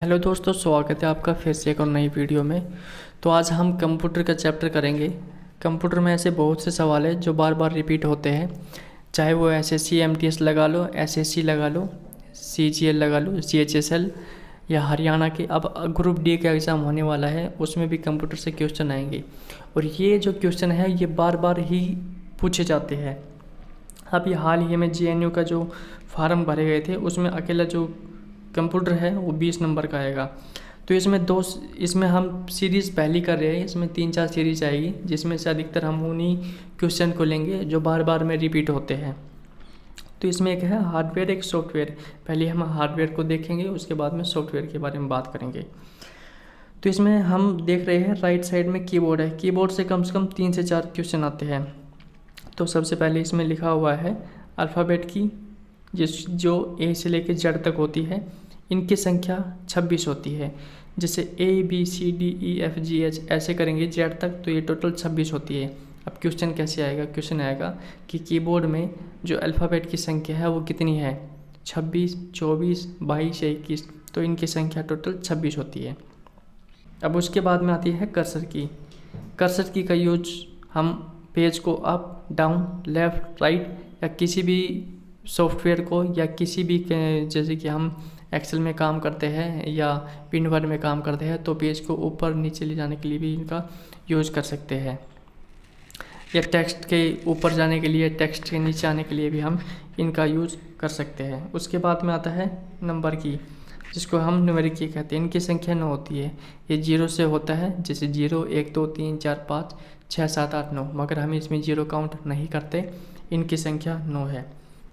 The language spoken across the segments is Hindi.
हेलो दोस्तों, स्वागत है आपका फिर से एक और नई वीडियो में। तो आज हम कंप्यूटर का चैप्टर करेंगे। कंप्यूटर में ऐसे बहुत से सवाल हैं जो बार बार रिपीट होते हैं, चाहे वो एसएससी एमटीएस लगा लो, एसएससी लगा लो, सीजीएल लगा लो, सीएचएसएल या हरियाणा के। अब ग्रुप डी का एग्ज़ाम होने वाला है, उसमें भी कंप्यूटर से क्वेश्चन आएंगे और ये जो क्वेश्चन है ये बार बार ही पूछे जाते हैं। अभी हाल ही में जेएनयू का जो फार्म भरे गए थे उसमें अकेला जो कंप्यूटर है वो 20 नंबर का आएगा। तो इसमें हम सीरीज़ पहली कर रहे हैं, इसमें 3-4 सीरीज आएगी जिसमें से अधिकतर हम उन्हीं क्वेश्चन को लेंगे जो बार बार में रिपीट होते हैं। तो इसमें एक है हार्डवेयर, एक सॉफ्टवेयर। पहले हम हार्डवेयर को देखेंगे, उसके बाद में सॉफ्टवेयर के बारे में बात करेंगे। तो इसमें हम देख रहे हैं राइट साइड में कीबोर्ड है। कीबोर्ड से कम 3 से 4 क्वेश्चन आते हैं। तो सबसे पहले इसमें लिखा हुआ है अल्फ़ाबेट की, जो ए से लेकर जेड तक होती है, इनकी संख्या 26 होती है। जैसे A B C D E F G H ऐसे करेंगे जेड तक, तो ये टोटल 26 होती है। अब क्वेश्चन कैसे आएगा? क्वेश्चन आएगा कि कीबोर्ड में जो अल्फ़ाबेट की संख्या है वो कितनी है, 26, 24, 22 या 21। तो इनकी संख्या टोटल 26 होती है। अब उसके बाद में आती है कर्सर की। कर्सर की का यूज हम पेज को अप डाउन लेफ़्ट राइट या किसी भी सॉफ्टवेयर को या किसी भी, जैसे कि हम एक्सेल में काम करते हैं या पिनवर्ड में काम करते हैं, तो पेज को ऊपर नीचे ले जाने के लिए भी इनका यूज़ कर सकते हैं, या टेक्स्ट के ऊपर जाने के लिए, टेक्स्ट के नीचे आने के लिए भी हम इनका यूज़ कर सकते हैं। उसके बाद में आता है नंबर की, जिसको हम न्यूमेरिक की कहते हैं। इनकी संख्या 9 होती है। ये 0 से होता है, जैसे 0 1 2 3 4 5 6 7 8 9, मगर हम इसमें 0 काउंट नहीं करते। इनकी संख्या 9 है।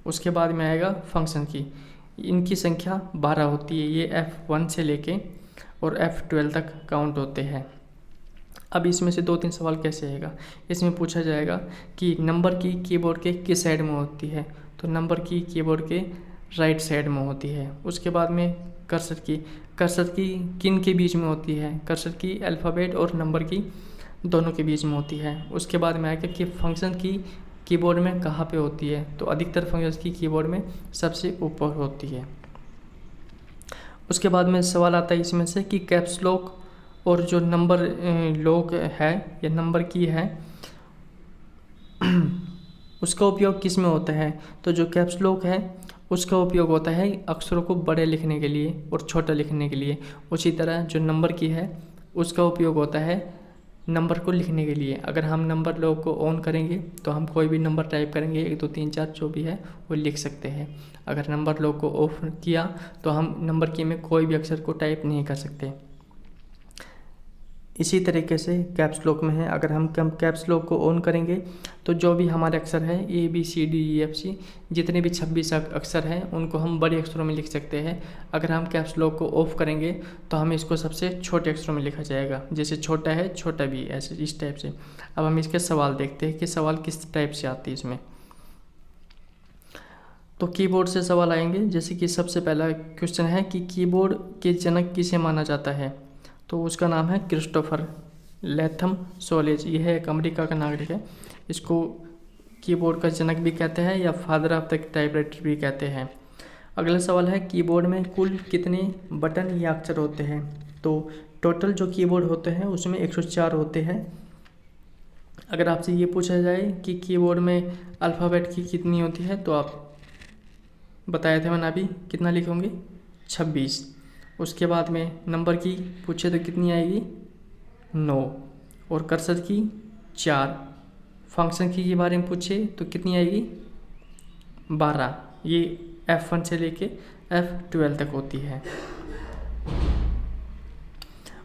उसके बाद में आएगा फंक्शन की। इनकी संख्या 12 होती है। ये F1 से लेके और F12 तक काउंट होते हैं। अब इसमें से 2-3 सवाल कैसे आएगा? इसमें पूछा जाएगा कि नंबर की कीबोर्ड के किस साइड में होती है, तो नंबर की कीबोर्ड के राइट साइड में होती है। उसके बाद में कर्सर की किन के बीच में होती है? कर्सर की अल्फ़ाबेट और नंबर की दोनों के बीच में होती है। उसके बाद में आएगा कि फंक्शन की कीबोर्ड में कहाँ पे होती है, तो अधिकतर फंक्शन की कीबोर्ड में सबसे ऊपर होती है। उसके बाद में सवाल आता है इसमें से कि कैप्स लॉक और जो नंबर लॉक है या नंबर की है उसका उपयोग किस में होता है? तो जो कैप्स लॉक है उसका उपयोग होता है अक्षरों को बड़े लिखने के लिए और छोटा लिखने के लिए। उसी तरह जो नंबर की है उसका उपयोग होता है नंबर को लिखने के लिए। अगर हम नंबर लॉक को ऑन करेंगे तो हम कोई भी नंबर टाइप करेंगे, 1 2 3 4 जो भी है वो लिख सकते हैं। अगर नंबर लॉक को ऑफ किया तो हम नंबर की में कोई भी अक्षर को टाइप नहीं कर सकते। इसी तरीके से कैप्स लॉक में है, अगर हम कैप्स लॉक को ऑन करेंगे तो जो भी हमारे अक्षर है A B C D E F C, जितने भी 26 अक्षर हैं उनको हम बड़े अक्षरों में लिख सकते हैं। अगर हम कैप्स लॉक को ऑफ करेंगे तो हम इसको सबसे छोटे अक्षरों में लिखा जाएगा, जैसे छोटा है छोटा भी, ऐसे इस टाइप से। अब हम इसके सवाल देखते हैं कि सवाल किस टाइप से आती है इसमें। तो कीबोर्ड से सवाल आएंगे, जैसे कि सबसे पहला क्वेश्चन है कि कीबोर्ड के जनक किसे माना जाता है? तो उसका नाम है क्रिस्टोफर लैथम सोलेज। यह एक अमेरिका का नागरिक है। इसको कीबोर्ड का जनक भी कहते हैं या फादर ऑफ द टाइपराइटर भी कहते हैं। अगला सवाल है कीबोर्ड में कुल कितने बटन या अक्षर होते हैं? तो टोटल जो कीबोर्ड होते हैं उसमें 104 होते हैं। अगर आपसे ये पूछा जाए कि कीबोर्ड में अल्फ़ाबेट की कितनी होती है, तो आप बताया था मैंने अभी, कितना लिखोगे? 26। उसके बाद में नंबर की पूछे तो कितनी आएगी? 9। और कर्सर की 4। फंक्शन की के बारे में पूछे तो कितनी आएगी? 12। ये F1 से लेके F12 तक होती है।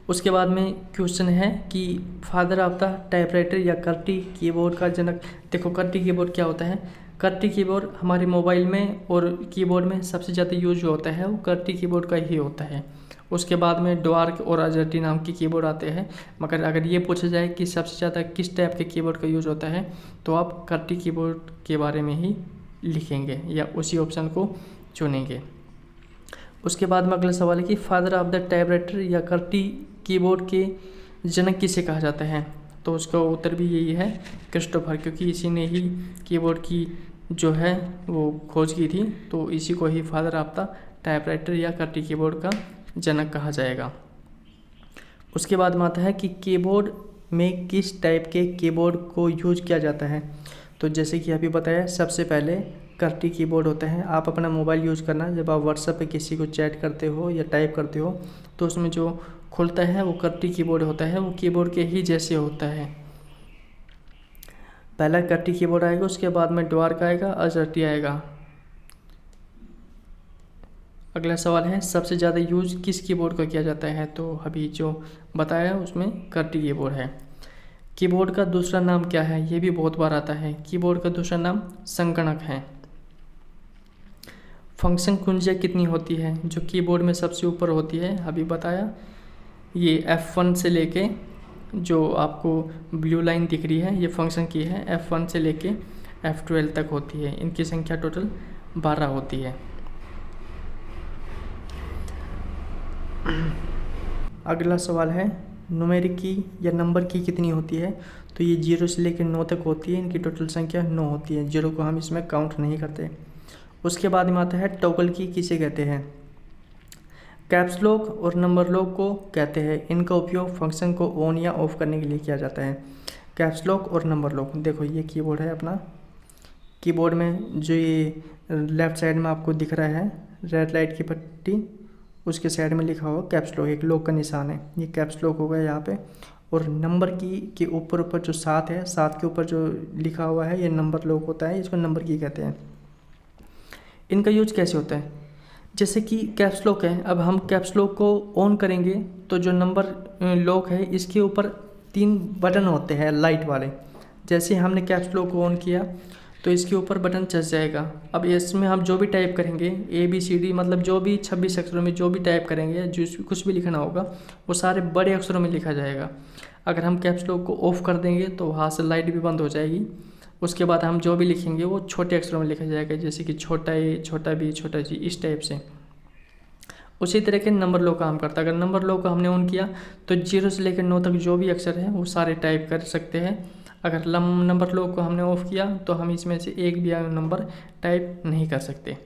उसके बाद में क्वेश्चन है कि फादर ऑफ द टाइपराइटर या कर्टी कीबोर्ड का जनक। देखो कर्टी कीबोर्ड क्या होता है? कर्टी कीबोर्ड हमारे मोबाइल में और कीबोर्ड में सबसे ज़्यादा यूज होता है वो कर्टी कीबोर्ड का ही होता है। उसके बाद में डॉर्क और अजर्टी नाम की कीबोर्ड आते हैं। मगर अगर ये पूछा जाए कि सबसे ज़्यादा किस टाइप के कीबोर्ड का यूज होता है, तो आप कर्टी कीबोर्ड के बारे में ही लिखेंगे या उसी ऑप्शन को चुनेंगे। उसके बाद में अगला सवाल है कि फादर ऑफ द टाइपराइटर या कर्टी कीबोर्ड के जनक किसे कहा जाता है? तो उसका उत्तर भी यही है, क्रिस्टोफर, क्योंकि इसी ने ही कीबोर्ड की जो है वो खोज की थी, तो इसी को ही फादर ऑफ द टाइपराइटर या कर्टी कीबोर्ड का जनक कहा जाएगा। उसके बाद में आता है कि कीबोर्ड में किस टाइप के कीबोर्ड को यूज किया जाता है। तो जैसे कि अभी बताया, सबसे पहले QWERTY कीबोर्ड होता है। आप अपना मोबाइल यूज़ करना, जब आप व्हाट्सएप पे किसी को चैट करते हो या टाइप करते हो तो उसमें जो खुलता है वो QWERTY कीबोर्ड होता है, वो कीबोर्ड के ही जैसे होता है। पहला QWERTY कीबोर्ड आएगा, उसके बाद में DWARC आएगा, AZERTY आएगा। अगला सवाल है सबसे ज़्यादा यूज किस कीबोर्ड का किया जाता है। तो अभी जो बताया उसमें QWERTY कीबोर्ड है। कीबोर्ड का दूसरा नाम क्या है, ये भी बहुत बार आता है। कीबोर्ड का दूसरा नाम संगणक है। फंक्शन कुंजियाँ कितनी होती है, जो कीबोर्ड में सबसे ऊपर होती है, अभी बताया। ये F1 से लेके, जो आपको ब्लू लाइन दिख रही है, ये फंक्शन की है, F1 से लेके F12 तक होती है। इनकी संख्या टोटल 12 होती है। अगला सवाल है न्यूमेरिक की या नंबर की कितनी होती है। तो ये 0 से लेकर 9 तक होती है। इनकी टोटल संख्या 9 होती है। 0 को हम इसमें काउंट नहीं करते। उसके बाद में आता है टॉगल की किसे कहते हैं। कैप्स लॉक और नंबर लॉक को कहते हैं। इनका उपयोग फंक्शन को ऑन या ऑफ करने के लिए किया जाता है। कैप्स लॉक और नंबर लॉक, देखो ये कीबोर्ड है अपना। कीबोर्ड में जो ये लेफ़्ट साइड में आपको दिख रहा है रेड लाइट की पट्टी, उसके साइड में लिखा हुआ कैप्स लॉक, एक लॉक का निशान है, ये कैप्स लॉक होगा यहाँ पे। और नंबर की के ऊपर जो 7 है, 7 के ऊपर जो लिखा हुआ है, ये नंबर लॉक होता है, इसको नंबर की कहते हैं। इनका यूज कैसे होता है, जैसे कि कैप्स लॉक है, अब हम कैप्स लॉक को ऑन करेंगे तो जो नंबर लॉक है इसके ऊपर 3 बटन होते हैं लाइट वाले। जैसे हमने कैप्स लॉक को ऑन किया तो इसके ऊपर बटन चस जाएगा। अब इसमें हम जो भी टाइप करेंगे ABCD, मतलब जो भी 26 अक्षरों में जो भी टाइप करेंगे, जो कुछ भी लिखना होगा वो सारे बड़े अक्षरों में लिखा जाएगा। अगर हम कैप्स लॉक को ऑफ कर देंगे तो वहाँ से लाइट भी बंद हो जाएगी। उसके बाद हम जो भी लिखेंगे वो छोटे अक्षरों में लिखा जाएगा, जैसे कि छोटा A, छोटा B, छोटा G, इस टाइप से। उसी तरह के नंबर लॉक काम करता है। अगर नंबर लॉक को हमने ऑन किया तो 0 से लेकर 9 तक जो भी अक्षर है वो सारे टाइप कर सकते हैं। अगर नंबर लॉक को हमने ऑफ किया तो हम इसमें से एक भी नंबर टाइप नहीं कर सकते।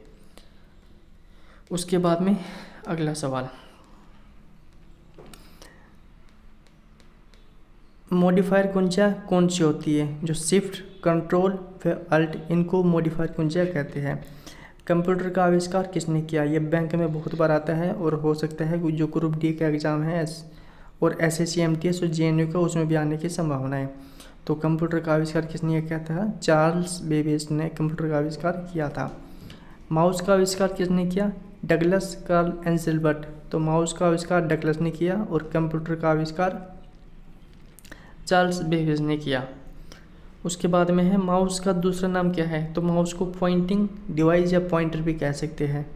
उसके बाद में अगला सवाल, मॉडिफायर कुंजियाँ कौन सी होती है। जो शिफ्ट, कंट्रोल, फिर अल्ट, इनको मॉडिफायर कुंजियाँ कहते हैं। कंप्यूटर का आविष्कार किसने किया। ये बैंक में बहुत बार आता है और हो सकता है जो ग्रुप D का एग्ज़ाम है और SSC MTS और JNU का, उसमें भी आने की संभावना है। तो कंप्यूटर का आविष्कार किसने किया था, चार्ल्स बेबेज ने कंप्यूटर का आविष्कार किया था। माउस का आविष्कार किसने किया, डगलस कार्ल एंसेल्बर्ट। तो माउस का आविष्कार डगलस ने किया और कंप्यूटर का आविष्कार चार्ल्स बेबेज ने किया। उसके बाद में है माउस का दूसरा नाम क्या है। तो माउस को पॉइंटिंग डिवाइस या पॉइंटर भी कह सकते हैं,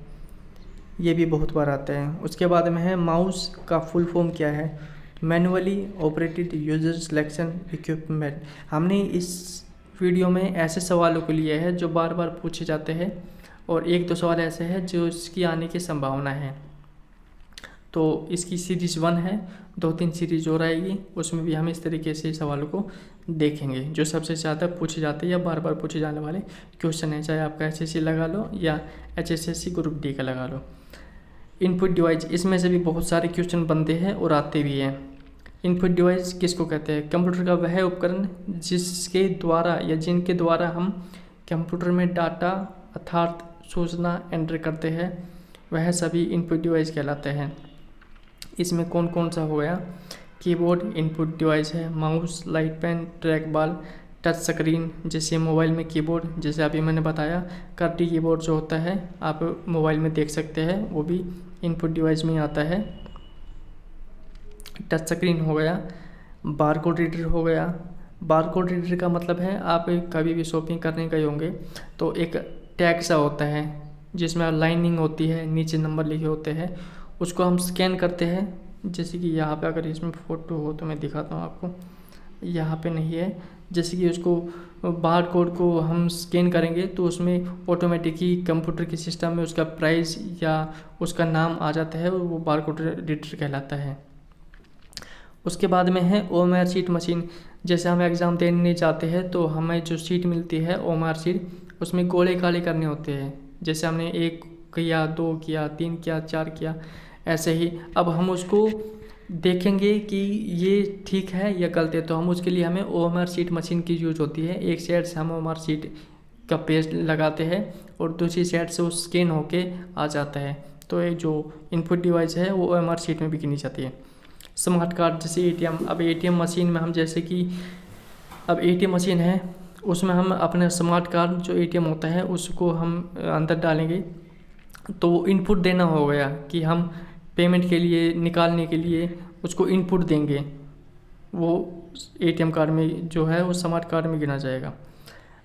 ये भी बहुत बार आता है। उसके बाद में है माउस का फुल फॉर्म क्या है, manually operated user selection equipment. हमने इस वीडियो में ऐसे सवालों को लिए हैं जो बार बार पूछे जाते हैं और 1-2 सवाल ऐसे हैं जो इसकी आने की संभावना है। तो इसकी सीरीज़ 1 है, 2-3 सीरीज और आएगी, उसमें भी हम इस तरीके से सवालों को देखेंगे जो सबसे ज़्यादा पूछे जाते हैं या बार बार पूछे जाने वाले क्वेश्चन है, चाहे आपका SSC लगा लो या HSSC ग्रुप D का लगा लो। इनपुट डिवाइस, इसमें से भी बहुत सारे क्वेश्चन बनते हैं और आते भी हैं। इनपुट डिवाइस किसको कहते हैं, कंप्यूटर का वह उपकरण जिसके द्वारा या जिनके द्वारा हम कंप्यूटर में डाटा अर्थात सूचना एंटर करते हैं, वह सभी इनपुट डिवाइस कहलाते हैं। इसमें कौन कौन सा हो गया, कीबोर्ड इनपुट डिवाइस है, mouse, light pen, track ball, touch screen जैसे मोबाइल में कीबोर्ड, जैसे अभी मैंने बताया QWERTY कीबोर्ड जो होता है आप मोबाइल में देख सकते हैं, वो भी इनपुट डिवाइस में आता है। टच स्क्रीन हो गया, बारकोड रीडर हो गया। बारकोड रीडर का मतलब है आप कभी भी शॉपिंग करने गए होंगे तो एक टैग सा होता है जिसमें लाइनिंग होती है, नीचे नंबर लिखे होते हैं, उसको हम स्कैन करते हैं। जैसे कि यहाँ पे अगर इसमें फ़ोटो हो तो मैं दिखाता हूँ आपको, यहाँ पे नहीं है। जैसे कि उसको बार कोड को हम स्कैन करेंगे तो उसमें ऑटोमेटिकली कंप्यूटर के सिस्टम में उसका प्राइस या उसका नाम आ जाता है, वो बार कोड रीडर कहलाता है। उसके बाद में है OMR शीट मशीन। जैसे हम एग्ज़ाम देने जाते हैं तो हमें जो शीट मिलती है OMR शीट, उसमें गोले काले करने होते हैं। जैसे हमने 1 किया, 2 किया, 3 किया, 4 किया, ऐसे ही अब हम उसको देखेंगे कि ये ठीक है या गलत है, तो हम उसके लिए हमें OMR शीट मशीन की यूज होती है। एक साइड से हम OMR शीट का पेस्ट लगाते हैं और दूसरी साइड से वो स्कैन होके आ जाता है। तो ये जो इनपुट डिवाइस है वो OMR शीट में भी गिनी जाती है। स्मार्ट कार्ड जैसे ATM, अब ATM मशीन में हम जैसे कि अब ATM मशीन है, उसमें हम अपने स्मार्ट कार्ड जो ATM होता है उसको हम अंदर डालेंगे, तो वो इनपुट देना हो गया कि हम पेमेंट के लिए निकालने के लिए उसको इनपुट देंगे, वो ATM कार्ड में जो है वो स्मार्ट कार्ड में गिना जाएगा।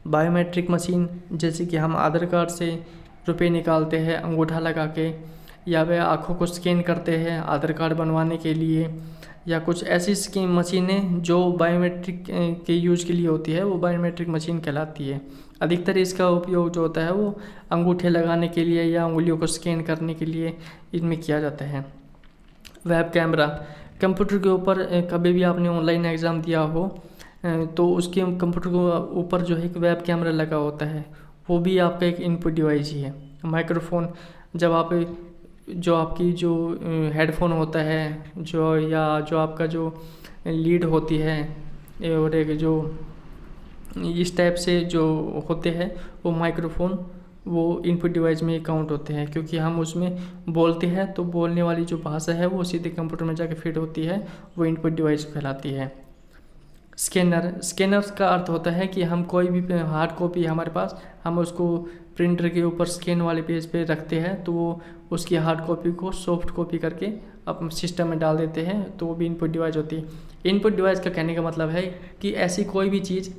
बायोमेट्रिक मशीन जैसे कि हम आधार कार्ड से रुपए निकालते हैं अंगूठा लगा के, या वह आँखों को स्कैन करते हैं आधार कार्ड बनवाने के लिए, या कुछ ऐसी स्कीम मशीनें जो बायोमेट्रिक के यूज़ के लिए होती है, वो बायोमेट्रिक मशीन कहलाती है। अधिकतर इसका उपयोग जो होता है वो अंगूठे लगाने के लिए या उंगलियों को स्कैन करने के लिए इनमें किया जाता है। वेब कैमरा, कंप्यूटर के ऊपर कभी भी आपने ऑनलाइन एग्ज़ाम दिया हो तो उसके कंप्यूटर के ऊपर जो है एक वेब कैमरा लगा होता है, वो भी आपका एक इनपुट डिवाइस ही है। माइक्रोफोन, जब आप जो आपकी जो हेडफोन होता है जो, या जो आपका जो लीड होती है और एक जो इस टाइप से जो होते हैं वो माइक्रोफोन, वो इनपुट डिवाइस में काउंट होते हैं, क्योंकि हम उसमें बोलते हैं तो बोलने वाली जो भाषा है वो सीधे कंप्यूटर में जाके फिट होती है, वो इनपुट डिवाइस कहलाती है। स्कैनर, स्कैनर का अर्थ होता है कि हम कोई भी हार्ड कॉपी हमारे पास, हम उसको प्रिंटर के ऊपर स्कैन वाले पेज पे रखते हैं, तो वो उसकी हार्ड कॉपी को सॉफ्ट कॉपी करके अपने सिस्टम में डाल देते हैं, तो वो भी इनपुट डिवाइस होती है। इनपुट डिवाइस का कहने का मतलब है कि ऐसी कोई भी चीज़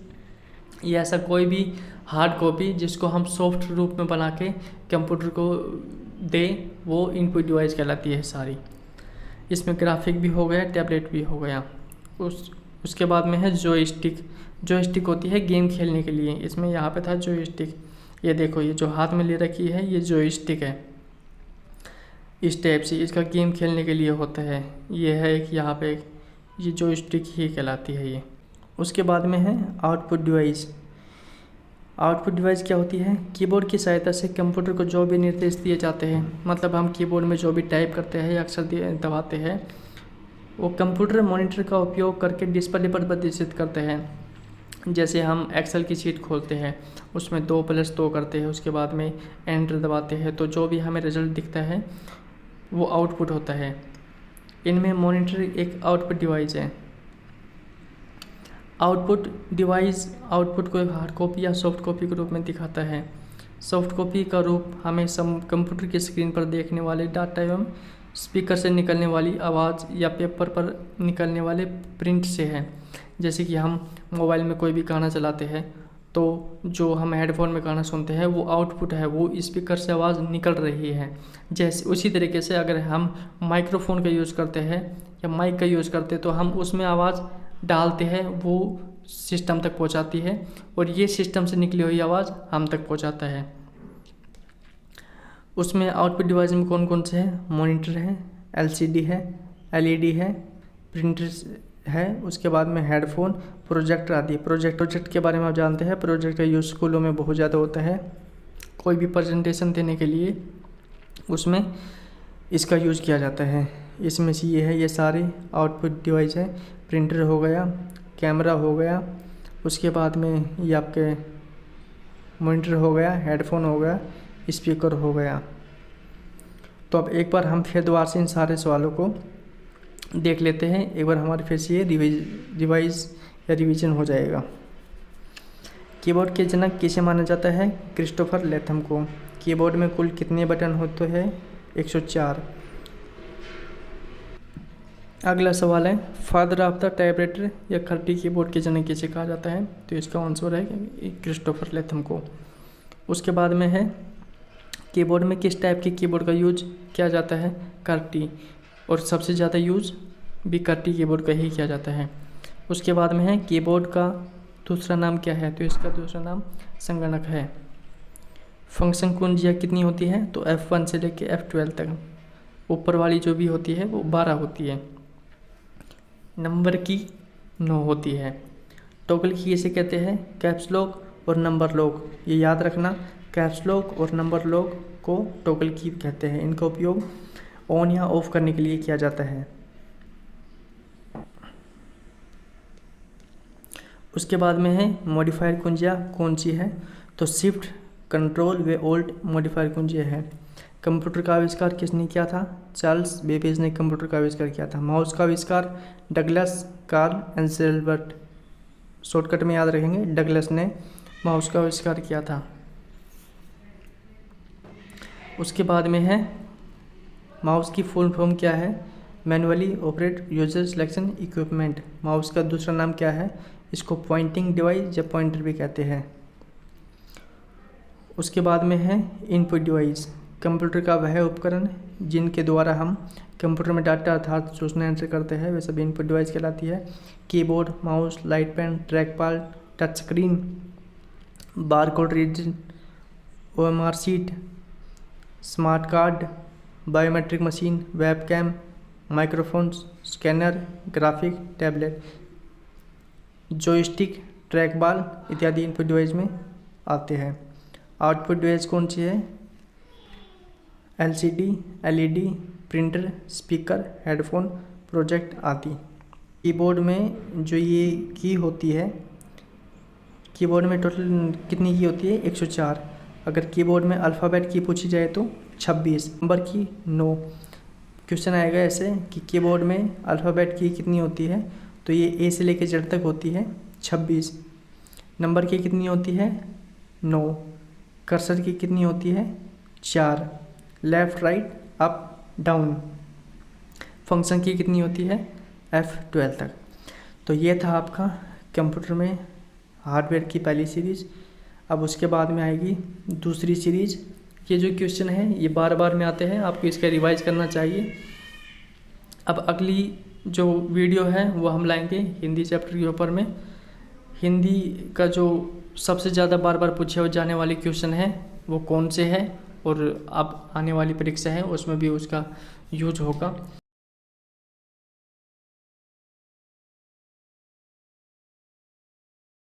या ऐसा कोई भी हार्ड कॉपी जिसको हम सॉफ्ट रूप में बना के कंप्यूटर को दें, वो इनपुट डिवाइस कहलाती है सारी। इसमें ग्राफिक भी हो गया, टैबलेट भी हो गया। उसके बाद में है जॉयस्टिक। जॉयस्टिक होती है गेम खेलने के लिए, इसमें यहाँ पे था जॉयस्टिक, ये देखो ये जो हाथ में ले रखी है ये जॉयस्टिक है, इस टाइप से इसका गेम खेलने के लिए होता है। ये है एक यहाँ पे ये जॉयस्टिक ही कहलाती है ये। उसके बाद में है आउटपुट डिवाइस। आउटपुट डिवाइस क्या होती है? कीबोर्ड की सहायता से कंप्यूटर को जो भी निर्देश दिए जाते हैं, मतलब हम कीबोर्ड में जो भी टाइप करते हैं या अक्षर दबाते हैं, वो कंप्यूटर मॉनिटर का उपयोग करके डिस्प्ले पर प्रदर्शित करते हैं। जैसे हम एक्सेल की शीट खोलते हैं, उसमें 2+2 करते हैं, उसके बाद में एंटर दबाते हैं, तो जो भी हमें रिजल्ट दिखता है वो आउटपुट होता है। इनमें मॉनिटर एक आउटपुट डिवाइस है। आउटपुट डिवाइस आउटपुट को एक हार्ड कॉपी या सॉफ्ट कॉपी के रूप में दिखाता है। सॉफ्ट कॉपी का रूप हमें कंप्यूटर की स्क्रीन पर देखने वाले डाटा एवं स्पीकर से निकलने वाली आवाज़ या पेपर पर निकलने वाले प्रिंट से है। जैसे कि हम मोबाइल में कोई भी गाना चलाते हैं, तो जो हम हेडफोन में गाना सुनते हैं वो आउटपुट है, वो स्पीकर से आवाज़ निकल रही है। जैसे उसी तरीके से अगर हम माइक्रोफोन का यूज़ करते हैं या माइक का यूज़ करते हैं, तो हम उसमें आवाज़ डालते हैं, वो सिस्टम तक पहुंचाती है, और ये सिस्टम से निकली हुई आवाज़ हम तक पहुंचाता है। उसमें आउटपुट डिवाइस में कौन कौन से हैं? मॉनिटर है, LCD है, LED है, प्रिंटर है, उसके बाद में हेडफोन, प्रोजेक्टर आदि। प्रोजेक्ट के बारे में आप जानते हैं, प्रोजेक्टर यूज़ स्कूलों में बहुत ज़्यादा होता है। कोई भी प्रेजेंटेशन देने के लिए उसमें इसका यूज़ किया जाता है। इसमें से ये है, ये सारे आउटपुट डिवाइस है। प्रिंटर हो गया, कैमरा हो गया, उसके बाद में ये आपके मॉनिटर हो गया, हेडफोन हो गया, स्पीकर हो गया। तो अब एक बार हम फिर दोबारा से इन सारे सवालों को देख लेते हैं। एक बार हमारे फिर से ये रिवाइज या रिवीजन हो जाएगा। कीबोर्ड के जनक किसे माना जाता है? क्रिस्टोफर लेथम को। कीबोर्ड में कुल कितने बटन होते हैं? 104। अगला सवाल है, फादर ऑफ द टाइपराइटर या खट्टी कीबोर्ड के जनक किसे कहा जाता है? तो इसका आंसर है क्रिस्टोफर लेथम को। उसके बाद में है, कीबोर्ड में किस टाइप के कीबोर्ड का यूज किया जाता है? कर्टी, और सबसे ज़्यादा यूज भी कर्टी कीबोर्ड का ही किया जाता है। उसके बाद में है, कीबोर्ड का दूसरा नाम क्या है? तो इसका दूसरा नाम संगणक है। फंक्शन कुंजियाँ कितनी होती है? तो F1 से लेके F12 तक। ऊपर वाली जो भी होती है वो 12 होती है। नंबर की 9 होती है। टॉगल की किसे कहते हैं? कैप्स लॉक और नंबर लॉक, ये याद रखना। कैप्स लॉक और नंबर लॉक को टॉगल की कहते हैं। इनका उपयोग ऑन या ऑफ करने के लिए किया जाता है। उसके बाद में है मॉडिफायर कुंजियाँ कौन सी है, तो शिफ्ट, कंट्रोल व ऑल्ट मॉडिफायर कुंजियाँ है। कंप्यूटर का आविष्कार किसने किया था, चार्ल्स बेबेज ने कंप्यूटर का आविष्कार किया था। माउस का आविष्कार डगलस कार्ल एंसेल्बर्ट, शॉर्टकट में याद रखेंगे, डगलस ने माउस का आविष्कार किया था। उसके बाद में है माउस की फुल फॉर्म क्या है, manually operate user selection equipment. Mouse का दूसरा नाम क्या है, इसको पॉइंटिंग डिवाइस या पॉइंटर भी कहते हैं। उसके बाद में है इनपुट डिवाइस, कंप्यूटर का वह उपकरण जिनके द्वारा हम कंप्यूटर में डाटा अर्थात सूचना एंटर करते हैं, वे सब इनपुट डिवाइस कहलाती है। Keyboard, mouse, light pen, track pad, touch screen, barcode reader, OMR sheet, smart card, biometric machine, webcam, microphones, scanner, graphic tablet, joystick, track ball इत्यादि इनपुट डिवाइस में आते हैं। आउटपुट डिवाइस कौन सी है, LCD, LED, printer, speaker, headphone, project आदि। कीबोर्ड में जो ये की होती है, कीबोर्ड में टोटल कितनी की होती है, 104। अगर कीबोर्ड में अल्फ़ाबेट की पूछी जाए तो 26, नंबर की 9। क्वेश्चन आएगा ऐसे कि कीबोर्ड में अल्फ़ाबेट की कितनी होती है, तो ये ए से लेकर जेड तक होती है 26। नंबर की कितनी होती है, 9। कर्सर की कितनी होती है, 4। Left, right, up, down. Function की कितनी होती है, F12 तक। तो ये था आपका कंप्यूटर में हार्डवेयर की पहली सीरीज़। अब उसके बाद में आएगी दूसरी सीरीज़। ये जो क्वेश्चन है ये बार बार में आते हैं, आपको इसका रिवाइज करना चाहिए। अब अगली जो वीडियो है वो हम लाएंगे हिंदी चैप्टर के ऊपर में। हिंदी का जो सबसे ज़्यादा बार बार पूछे जाने वाले क्वेश्चन है वो कौन से है, और अब आने वाली परीक्षा है उसमें भी उसका यूज होगा।